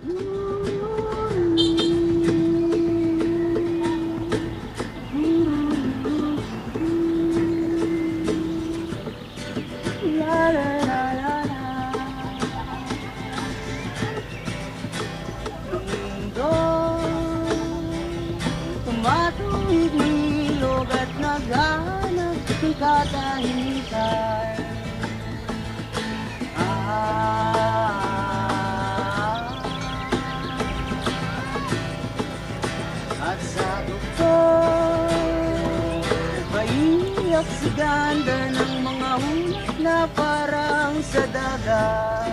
La la la la la. Mundo, tumatuwid ilog at naghahanap ng katahimikan. At sa doktor, maiyak si ganda ng mga hulak na parang sa dagat.